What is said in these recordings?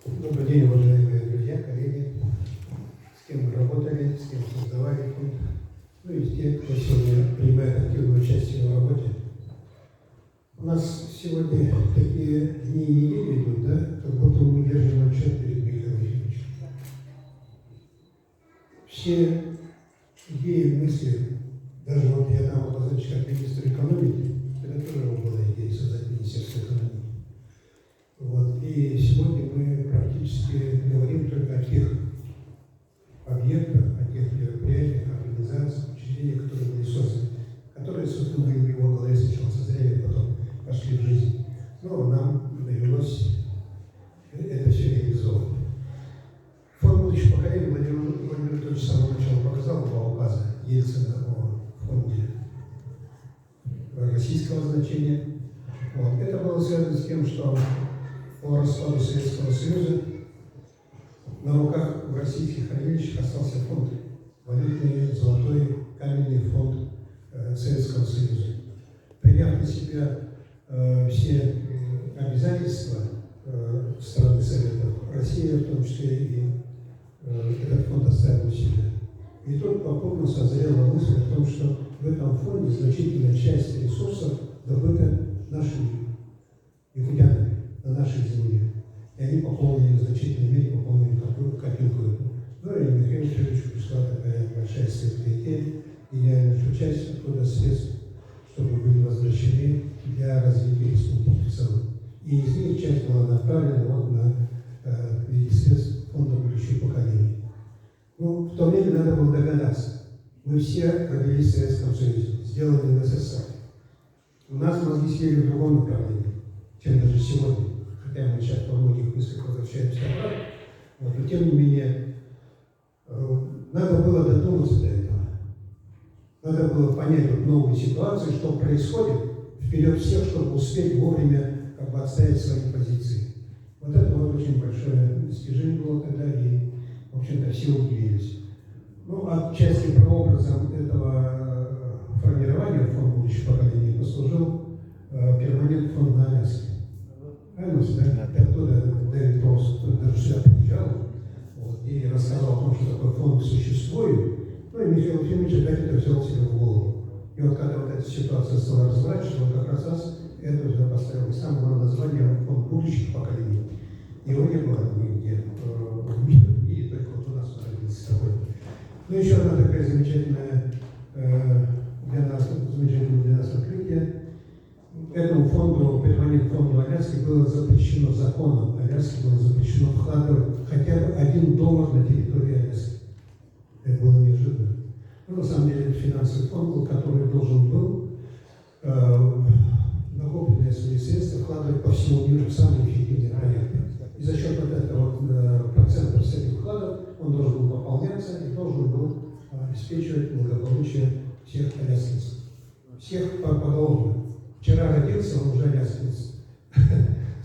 Добрый день, уважаемые друзья, коллеги, с кем мы работали, с кем создавали фонд, ну и те, кто сегодня принимает активное участие в работе. У нас сегодня такие дни и недели идут, да, как будто мы держим отчет перед Михаилом Ефимовичем. Все идеи, мысли, даже вот я дам обозначить как министр экономики, это тоже была идея создать Министерство экономики. Вот. И сегодня мы практически говорим только о тех объектах, о тех мероприятиях, организациях, учреждениях, которые были созданы, которые, собственно, были в его голове сначала созрели, а потом пошли в жизнь. Но нам довелось это все реализовать. Фонд будущего поколения Владимир Анатольевич с самого начала показал два указа Ельцина о фонде российского значения. Вот. Это было связано с тем, что по распаду Советского Союза на руках в российских хранилищах остался фонд, валютный, золотой, каменный фонд Советского Союза. Приняв на себя все обязательства страны Советов, Россия в том числе и этот фонд оставил у себя. И тут попутно созрела мысль о том, что в этом фонде значительная часть ресурсов добыта нашими якутянами на нашей земле. И они пополнили в значительной мере, пополнили копилку. Ну и Михаилу Ефимовичу пришла такая большая светлая идея, и я решу часть оттуда средств, чтобы были возвращены для развития республики в целом. И из них часть была направлена вот на виде средств фонда будущего поколения. Ну, в то время надо было догадаться. Мы все родились в Советском Союзе, сделаны в СССР. У нас мозги сели в другом направлении, чем даже сегодня. Хотя мы сейчас по многих мыслях возвращаемся обратно. Вот, но тем не менее, надо было додуматься до этого. Надо было понять вот новую ситуацию, что происходит, вперед всех, чтобы успеть вовремя как бы отставить свои позиции. Вот это вот очень большое достижение было тогда, и, в общем-то, все удивились. Ну, отчасти прообразом этого формирования фонда будущего поколения послужил перманентный фонд на Аляске. Да? Оттуда Дэвид Росс даже сюда приезжал вот, и рассказал о том, что такой фонд существует. Ну и Михаил Ефимович опять это взял себе в голову. И вот когда вот эта ситуация стала разворачиваться, он как раз это уже поставил. И сам было название фонд будущих поколений. Его не было нигде в мире, только вот у нас родился такой. Ну еще одна такая замечательная для нас открытие. Этому фонду, перманентному фонду Аляски было запрещено законом. Аляски было запрещено вкладывать хотя бы $1 на территории Аляски. Это было неожиданно. Но на самом деле это финансовый фонд, который должен был накопленные свои средства вкладывать по всему миру в самые эффективные проекты. И за счет вот этого процентов с этих вкладов он должен был пополняться и должен был обеспечивать благополучие всех аляскинцев. Всех поголовно. Вчера родился, он уже аляскинец.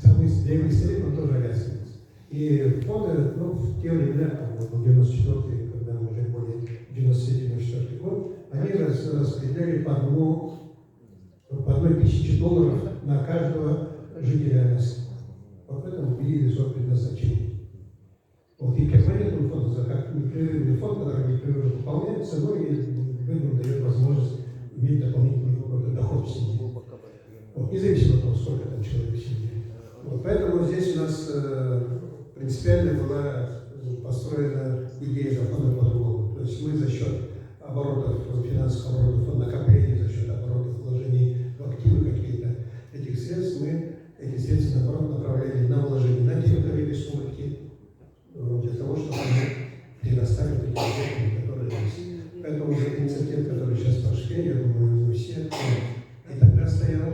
Самый древний старик, он тоже аляскинец. И фонды, ну, в те времена, в 94-й, когда мы уже более 93-94 год, они распределяли по $1000 на каждого жителя Аляски. Вот в этом увидели свое предназначение. Вот, и перманентный фонд, как непрерывный фонд, который непрерывно пополняется, ну и им дает возможность иметь дополнительный какой-то доход в семье. Вот, независимо от того, сколько там человек в семье. Вот, поэтому здесь у нас принципиально была построена идея фонда по-другому. То есть мы за счет оборотов, финансовых оборотов, накоплений, за счет оборотов вложений в активы какие-то этих средств, мы эти средства, наоборот, направляли на вложения на территории республики, для того, чтобы мы предоставили такие объекты, которые есть. Поэтому за инициатив, который сейчас пошли, я думаю, мы все, и тогда стоял,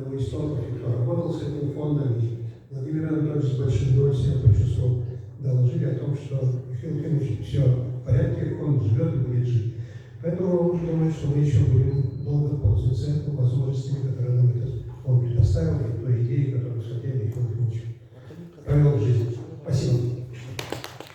у истоков, кто работал с этим фондом, и Владимир Анатольевич с большим удовольствием почувствовал, доложили о том, что Михаил Ефимович, все в порядке, он живет и будет жить. Поэтому думаю, что мы еще будем долго пользоваться возможностями, которые нам этот фонд предоставил, и той идеей, которую хотели Михаил Ефимович.